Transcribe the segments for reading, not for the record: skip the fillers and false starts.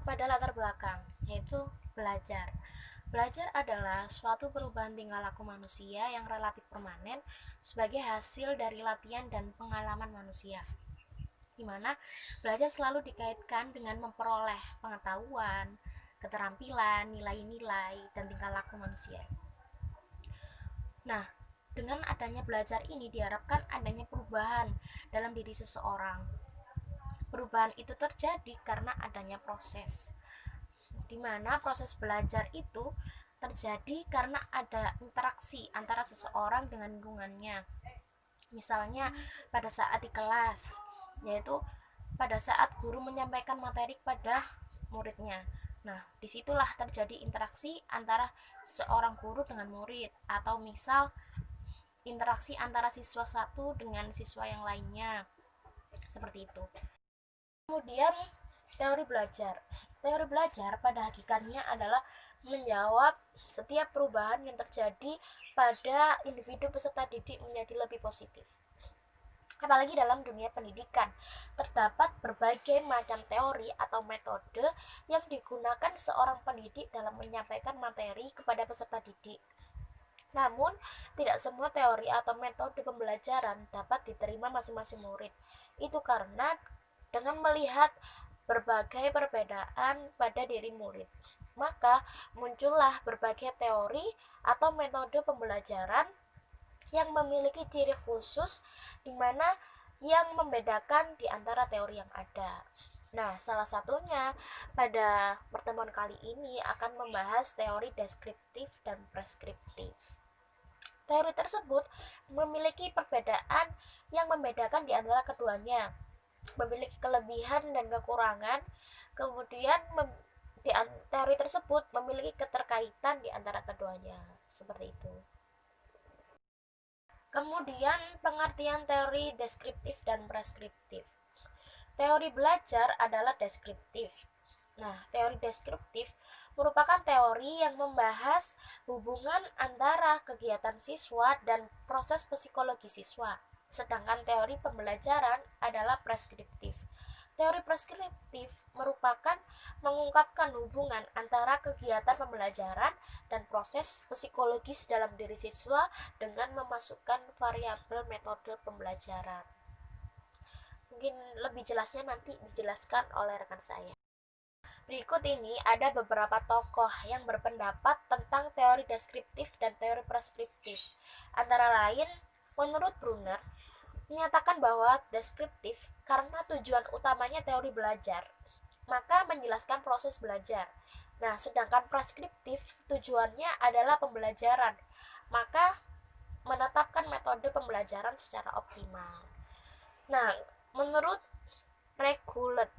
pada latar belakang, yaitu belajar. Belajar adalah suatu perubahan tingkah laku manusia yang relatif permanen sebagai hasil dari latihan dan pengalaman manusia, di mana belajar selalu dikaitkan dengan memperoleh pengetahuan, keterampilan, nilai-nilai, dan tingkah laku manusia. Nah, dengan adanya belajar ini diharapkan adanya perubahan dalam diri seseorang. Perubahan itu terjadi karena adanya proses, di mana proses belajar itu terjadi karena ada interaksi antara seseorang dengan lingkungannya. Misalnya pada saat di kelas, yaitu pada saat guru menyampaikan materi kepada muridnya. Nah, disitulah terjadi interaksi antara seorang guru dengan murid, atau misal interaksi antara siswa satu dengan siswa yang lainnya, seperti itu. Kemudian teori belajar. Teori belajar pada hakikatnya adalah menjawab setiap perubahan yang terjadi pada individu peserta didik menjadi lebih positif. Apalagi dalam dunia pendidikan, terdapat berbagai macam teori atau metode yang digunakan seorang pendidik dalam menyampaikan materi kepada peserta didik. Namun, tidak semua teori atau metode pembelajaran dapat diterima masing-masing murid. Itu karena dengan melihat berbagai perbedaan pada diri murid, maka muncullah berbagai teori atau metode pembelajaran yang memiliki ciri khusus, di mana yang membedakan di antara teori yang ada. Nah, salah satunya pada pertemuan kali ini akan membahas teori deskriptif dan preskriptif. Teori tersebut memiliki perbedaan yang membedakan di antara keduanya, memiliki kelebihan dan kekurangan. Kemudian teori tersebut memiliki keterkaitan di antara keduanya, seperti itu. Kemudian pengertian teori deskriptif dan preskriptif. Teori belajar adalah deskriptif. Nah, teori deskriptif merupakan teori yang membahas hubungan antara kegiatan siswa dan proses psikologi siswa. Sedangkan teori pembelajaran adalah preskriptif. Teori preskriptif merupakan mengungkapkan hubungan antara kegiatan pembelajaran dan proses psikologis dalam diri siswa dengan memasukkan variabel metode pembelajaran. Mungkin lebih jelasnya nanti dijelaskan oleh rekan saya. Berikut ini ada beberapa tokoh yang berpendapat tentang teori deskriptif dan teori preskriptif. Antara lain, menurut Brunner, menyatakan bahwa deskriptif karena tujuan utamanya teori belajar, maka menjelaskan proses belajar. Nah, sedangkan preskriptif tujuannya adalah pembelajaran, maka menetapkan metode pembelajaran secara optimal. Nah, menurut Regulet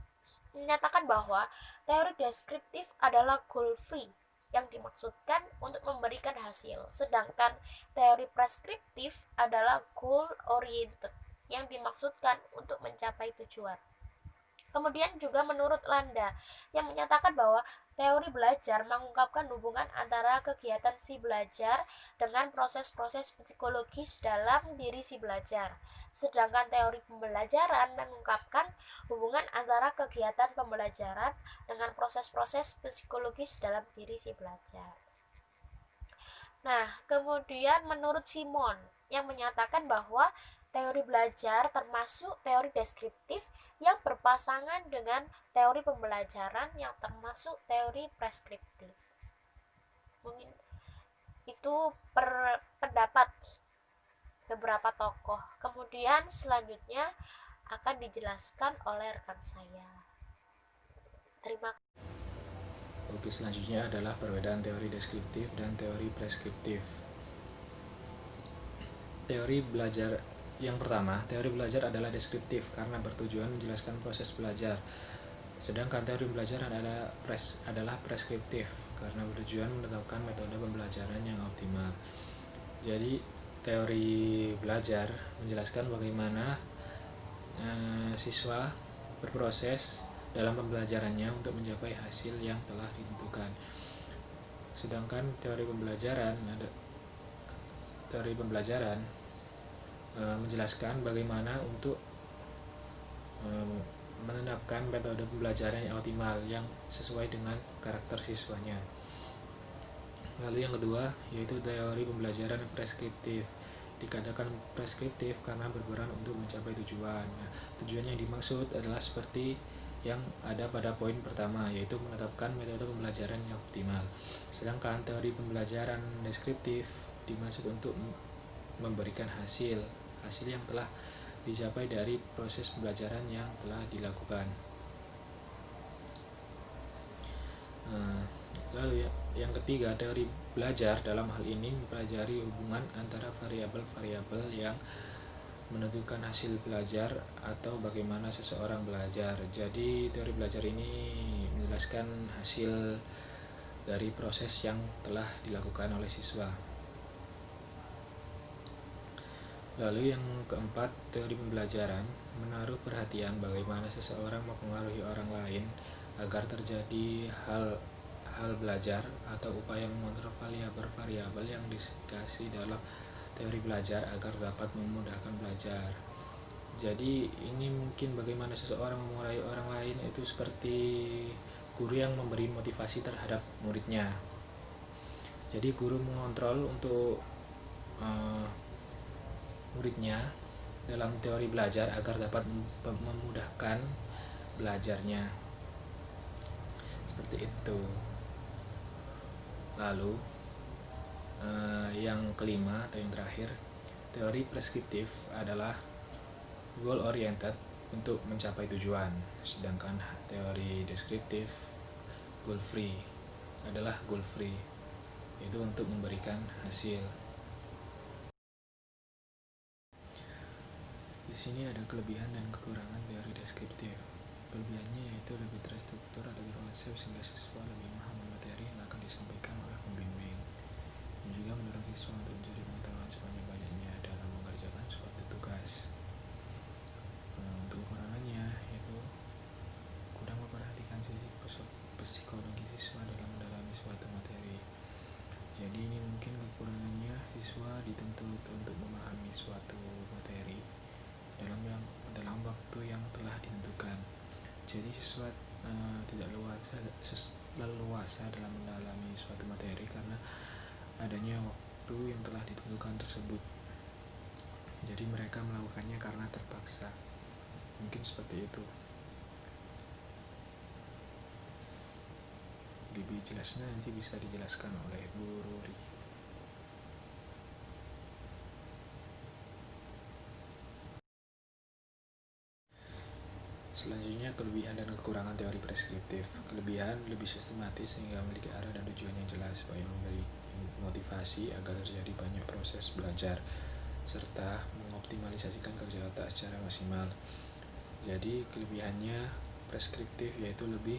menyatakan bahwa teori deskriptif adalah goal free yang dimaksudkan untuk memberikan hasil, sedangkan teori preskriptif adalah goal oriented yang dimaksudkan untuk mencapai tujuan. Kemudian juga menurut Landa yang menyatakan bahwa teori belajar mengungkapkan hubungan antara kegiatan si belajar dengan proses-proses psikologis dalam diri si belajar. Sedangkan teori pembelajaran mengungkapkan hubungan antara kegiatan pembelajaran dengan proses-proses psikologis dalam diri si belajar. Nah, kemudian menurut Simon yang menyatakan bahwa teori belajar termasuk teori deskriptif yang berpasangan dengan teori pembelajaran yang termasuk teori preskriptif. Mungkin itu pendapat beberapa tokoh. Kemudian selanjutnya akan dijelaskan oleh rekan saya. Terima kasih. Oke, selanjutnya adalah perbedaan teori deskriptif dan teori preskriptif. Teori belajar yang pertama, teori belajar adalah deskriptif karena bertujuan menjelaskan proses belajar. Sedangkan teori pembelajaran adalah preskriptif karena bertujuan menetapkan metode pembelajaran yang optimal. Jadi, teori belajar menjelaskan bagaimana siswa berproses dalam pembelajarannya untuk mencapai hasil yang telah ditentukan. Sedangkan teori pembelajaran menjelaskan bagaimana untuk menetapkan metode pembelajaran yang optimal yang sesuai dengan karakter siswanya. Lalu yang kedua yaitu teori pembelajaran preskriptif. Dikatakan preskriptif karena berperan untuk mencapai tujuan. Nah, tujuan yang dimaksud adalah seperti yang ada pada poin pertama, yaitu menetapkan metode pembelajaran yang optimal. Sedangkan teori pembelajaran deskriptif dimaksud untuk memberikan hasil yang telah dicapai dari proses pembelajaran yang telah dilakukan. Lalu yang ketiga, teori belajar dalam hal ini mempelajari hubungan antara variabel-variabel yang menentukan hasil belajar atau bagaimana seseorang belajar. Jadi teori belajar ini menjelaskan hasil dari proses yang telah dilakukan oleh siswa. Lalu yang keempat, teori pembelajaran menaruh perhatian bagaimana seseorang mempengaruhi orang lain agar terjadi hal belajar atau upaya mengontrol variabel-variabel yang dikasih dalam teori belajar agar dapat memudahkan belajar. Jadi ini mungkin bagaimana seseorang mempengaruhi orang lain itu seperti guru yang memberi motivasi terhadap muridnya. Jadi guru mengontrol untuk muridnya dalam teori belajar agar dapat memudahkan belajarnya. Seperti itu. Lalu yang kelima atau yang terakhir, teori preskriptif adalah goal oriented untuk mencapai tujuan, sedangkan teori deskriptif goal free adalah goal free, itu untuk memberikan hasil. Di sini ada kelebihan dan kekurangan teori deskriptif. Kelebihannya yaitu lebih terstruktur atau berkonsep sehingga siswa lebih memahami materi yang akan disampaikan oleh pembimbing, dan juga mendorong siswa untuk mencari pengetahuan sebanyak-banyaknya dalam mengerjakan suatu tugas. Untuk kekurangannya yaitu kurang memperhatikan sisi psikologi siswa dalam mendalami suatu materi. Jadi ini mungkin kekurangannya, siswa dituntut untuk memahami suatu materi dalam waktu yang telah ditentukan. Jadi siswa tidak leluasa dalam mendalami suatu materi karena adanya waktu yang telah ditentukan tersebut. Jadi mereka melakukannya karena terpaksa. Mungkin seperti itu. Lebih jelasnya nanti bisa dijelaskan oleh Bu Ruri. Selanjutnya, kelebihan dan kekurangan teori preskriptif. Kelebihan lebih sistematis sehingga memiliki arah dan tujuan yang jelas, supaya memberi motivasi agar terjadi banyak proses belajar serta mengoptimalisasikan kerja otak secara maksimal. Jadi kelebihannya preskriptif yaitu lebih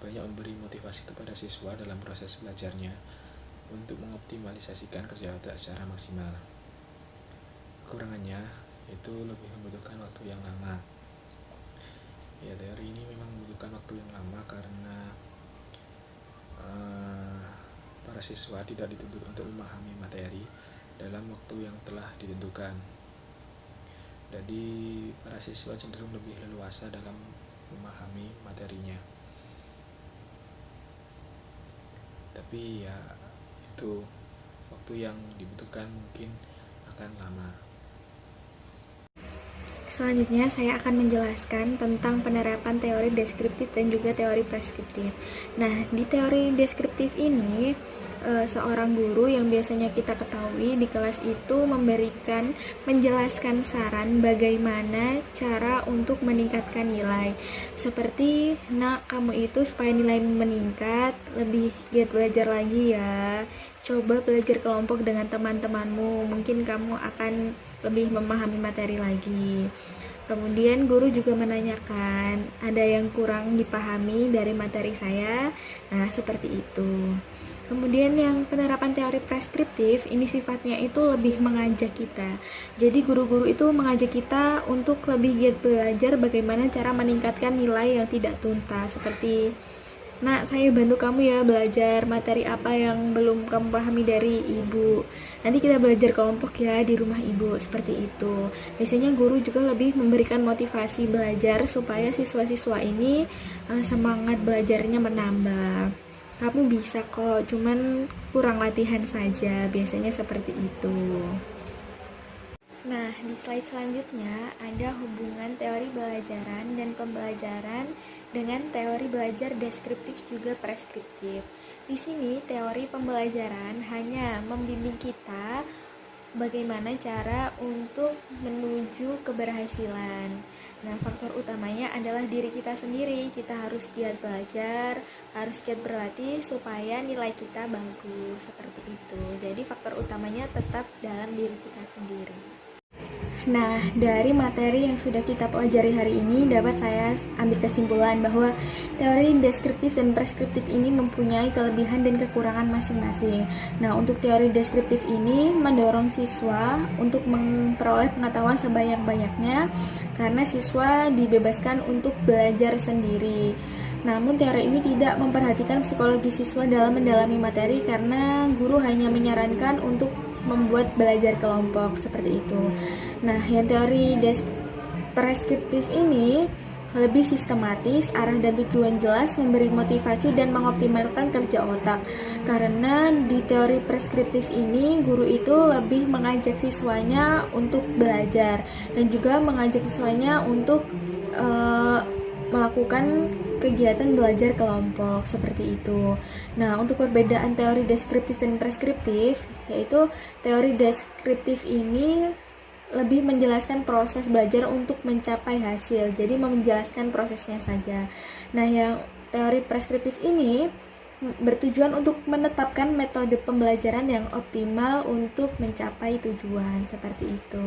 banyak memberi motivasi kepada siswa dalam proses belajarnya untuk mengoptimalisasikan kerja otak secara maksimal. Kekurangannya itu lebih membutuhkan waktu yang lama. Ya, teori ini memang membutuhkan waktu yang lama karena para siswa tidak dituntut untuk memahami materi dalam waktu yang telah ditentukan. Jadi para siswa cenderung lebih leluasa dalam memahami materinya. Tapi ya itu waktu yang dibutuhkan mungkin akan lama. Selanjutnya saya akan menjelaskan tentang penerapan teori deskriptif dan juga teori preskriptif. Nah, di teori deskriptif ini seorang guru yang biasanya kita ketahui di kelas itu menjelaskan saran bagaimana cara untuk meningkatkan nilai. Seperti, nak, kamu itu supaya nilai meningkat, lebih giat belajar lagi ya. Coba belajar kelompok dengan teman-temanmu, mungkin kamu akan lebih memahami materi lagi. Kemudian guru juga menanyakan, ada yang kurang dipahami dari materi saya? Nah, seperti itu. Kemudian yang penerapan teori preskriptif, ini sifatnya itu lebih mengajak kita. Jadi guru-guru itu mengajak kita untuk lebih giat belajar bagaimana cara meningkatkan nilai yang tidak tuntas. Seperti Nak, saya bantu kamu ya belajar materi apa yang belum kamu pahami dari ibu. Nanti kita belajar kelompok ya di rumah ibu, seperti itu. Biasanya guru juga lebih memberikan motivasi belajar supaya siswa-siswa ini semangat belajarnya menambah. Kamu bisa kok, cuman kurang latihan saja, biasanya seperti itu. Nah, di slide selanjutnya ada hubungan teori belajaran dan pembelajaran dengan teori belajar deskriptif juga preskriptif. Di sini teori pembelajaran hanya membimbing kita bagaimana cara untuk menuju keberhasilan. Nah, faktor utamanya adalah diri kita sendiri. Kita harus giat belajar, harus giat berlatih supaya nilai kita bagus, seperti itu. Jadi faktor utamanya tetap dalam diri kita sendiri. Nah, dari materi yang sudah kita pelajari hari ini dapat saya ambil kesimpulan bahwa teori deskriptif dan preskriptif ini mempunyai kelebihan dan kekurangan masing-masing. Nah, untuk teori deskriptif ini mendorong siswa untuk memperoleh pengetahuan sebanyak-banyaknya karena siswa dibebaskan untuk belajar sendiri. Namun teori ini tidak memperhatikan psikologi siswa dalam mendalami materi karena guru hanya menyarankan untuk membuat belajar kelompok seperti itu. Nah, yang teori preskriptif ini lebih sistematis, arah dan tujuan jelas, memberi motivasi dan mengoptimalkan kerja otak. Karena di teori preskriptif ini guru itu lebih mengajak siswanya untuk belajar dan juga mengajak siswanya untuk melakukan kegiatan belajar kelompok seperti itu. Nah, untuk perbedaan teori deskriptif dan preskriptif, yaitu teori deskriptif ini lebih menjelaskan proses belajar untuk mencapai hasil, jadi menjelaskan prosesnya saja. Nah, yang teori preskriptif ini bertujuan untuk menetapkan metode pembelajaran yang optimal untuk mencapai tujuan, seperti itu.